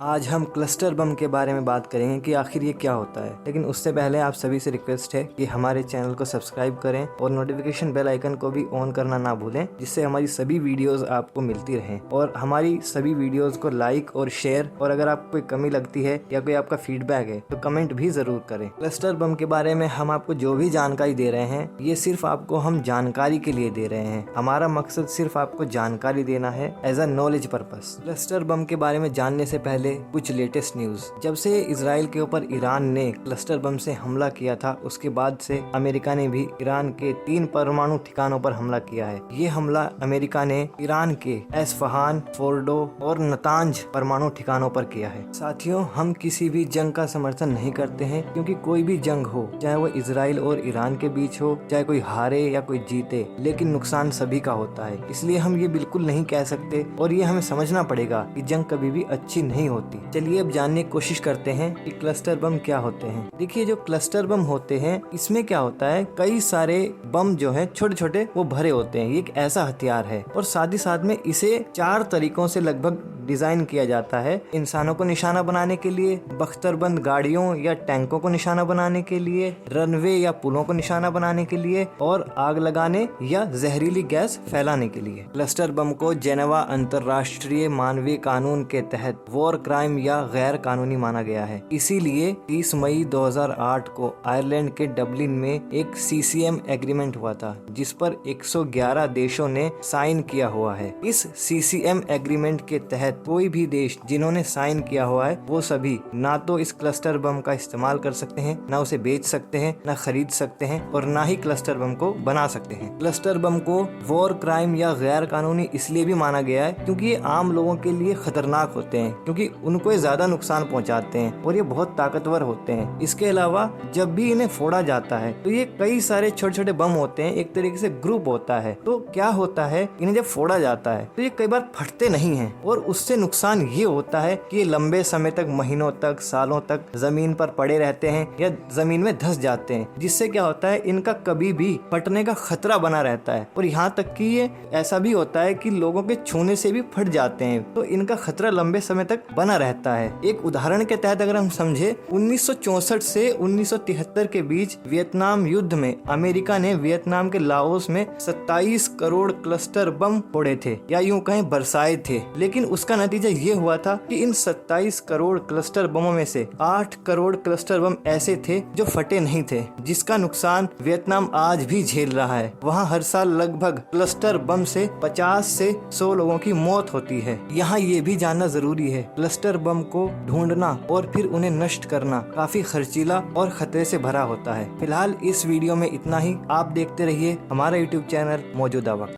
आज हम cluster bomb के बारे में बात करेंगे कि आखिर ये क्या होता है। लेकिन उससे पहले आप सभी से रिक्वेस्ट है कि हमारे चैनल को सब्सक्राइब करें और नोटिफिकेशन बेल आइकन को भी ऑन करना ना भूलें, जिससे हमारी सभी वीडियोस आपको मिलती रहें। और हमारी सभी वीडियोस को लाइक और शेयर, और अगर आपको कोई कमी लगती है या कोई आपका फीडबैक है तो कमेंट भी जरूर करें। क्लस्टर बम के बारे में हम आपको जो भी जानकारी दे रहे हैं, ये सिर्फ आपको हम जानकारी के लिए दे रहे हैं। हमारा मकसद सिर्फ आपको जानकारी देना है as a knowledge purpose. Cluster bomb के बारे में जानने से पहले कुछ लेटेस्ट न्यूज। जब से इजराइल के ऊपर ईरान ने क्लस्टर बम से हमला किया था, उसके बाद से अमेरिका ने भी ईरान के 3 परमाणु ठिकानों पर हमला किया है। ये हमला अमेरिका ने ईरान के एस्फहान, फोर्डो और नतांज परमाणु ठिकानों पर किया है। साथियों, हम किसी भी जंग का समर्थन नहीं करते हैं, क्योंकि कोई भी जंग हो, चाहे वो इजराइल और ईरान के बीच हो, चाहे कोई हारे या कोई जीते, लेकिन नुकसान सभी का होता है। इसलिए हम ये बिल्कुल नहीं कह सकते, और ये हमें समझना पड़ेगा कि जंग कभी भी अच्छी नहीं होती। चलिए अब जानने की कोशिश करते हैं कि क्लस्टर बम क्या होते हैं। देखिए, जो क्लस्टर बम होते हैं, इसमें क्या होता है, कई सारे बम जो हैं छोटे छोटे वो भरे होते हैं। ये एक ऐसा हथियार है, और साथ ही साथ में इसे 4 तरीकों से लगभग डिजाइन किया जाता है। इंसानों को निशाना बनाने के लिए, बख्तरबंद गाड़ियों या टैंकों को निशाना बनाने के लिए, रनवे या पुलों को निशाना बनाने के लिए, और आग लगाने या जहरीली गैस फैलाने के लिए। क्लस्टर बम को जेनेवा अंतर्राष्ट्रीय मानवीय कानून के तहत वॉर क्राइम या गैर कानूनी माना गया है। इसीलिए 30 मई 2008 को आयरलैंड के डबलिन में एक CCM एग्रीमेंट हुआ था, जिस पर 111 देशों ने साइन किया हुआ है। इस CCM एग्रीमेंट के तहत कोई भी देश जिन्होंने साइन किया हुआ है, वो सभी ना तो इस क्लस्टर बम का इस्तेमाल कर सकते हैं, ना उसे बेच सकते हैं, ना खरीद सकते हैं, और ना ही क्लस्टर बम को बना सकते हैं। क्लस्टर बम को वॉर क्राइम या गैर कानूनी इसलिए भी माना गया है क्योंकि ये आम लोगों के लिए खतरनाक होते हैं, क्योंकि उनको ये ज्यादा नुकसान पहुंचाते हैं और ये बहुत ताकतवर होते हैं। इसके अलावा जब भी इन्हें फोड़ा जाता है तो ये कई सारे छोटे छोटे बम होते हैं, एक तरीके से ग्रुप होता है। तो क्या होता है, इन्हें जब फोड़ा जाता है तो ये कई बार फटते नहीं हैं, और उससे नुकसान ये होता है कि ये लंबे समय तक, महीनों तक, सालों तक जमीन पर पड़े रहते हैं या जमीन में धंस जाते हैं, जिससे क्या होता है, इनका कभी भी फटने का खतरा बना रहता है। और यहाँ तक कि ये ऐसा भी होता है कि लोगों के छूने से भी फट जाते हैं, तो इनका खतरा लंबे समय तक बना रहता है। एक उदाहरण के तहत अगर हम समझे, 1964 से 1973 के बीच वियतनाम युद्ध में अमेरिका ने वियतनाम के लाओस में 27 करोड़ क्लस्टर बम फोड़े थे, या यूं कहें बरसाए थे। लेकिन उसका नतीजा ये हुआ था कि इन 27 करोड़ क्लस्टर बमों में से 8 करोड़ क्लस्टर बम ऐसे थे जो फटे नहीं थे, जिसका नुकसान वियतनाम आज भी झेल रहा है। वहाँ हर साल लगभग क्लस्टर बम से 50 से 100 लोगों की मौत होती है। यहाँ ये भी जानना जरूरी है, क्लस्टर बम को ढूंढना और फिर उन्हें नष्ट करना काफी खर्चीला और खतरे से भरा होता है। फिलहाल इस वीडियो में इतना ही। आप देखते रहिए हमारा YouTube चैनल मौजूदा वक्त।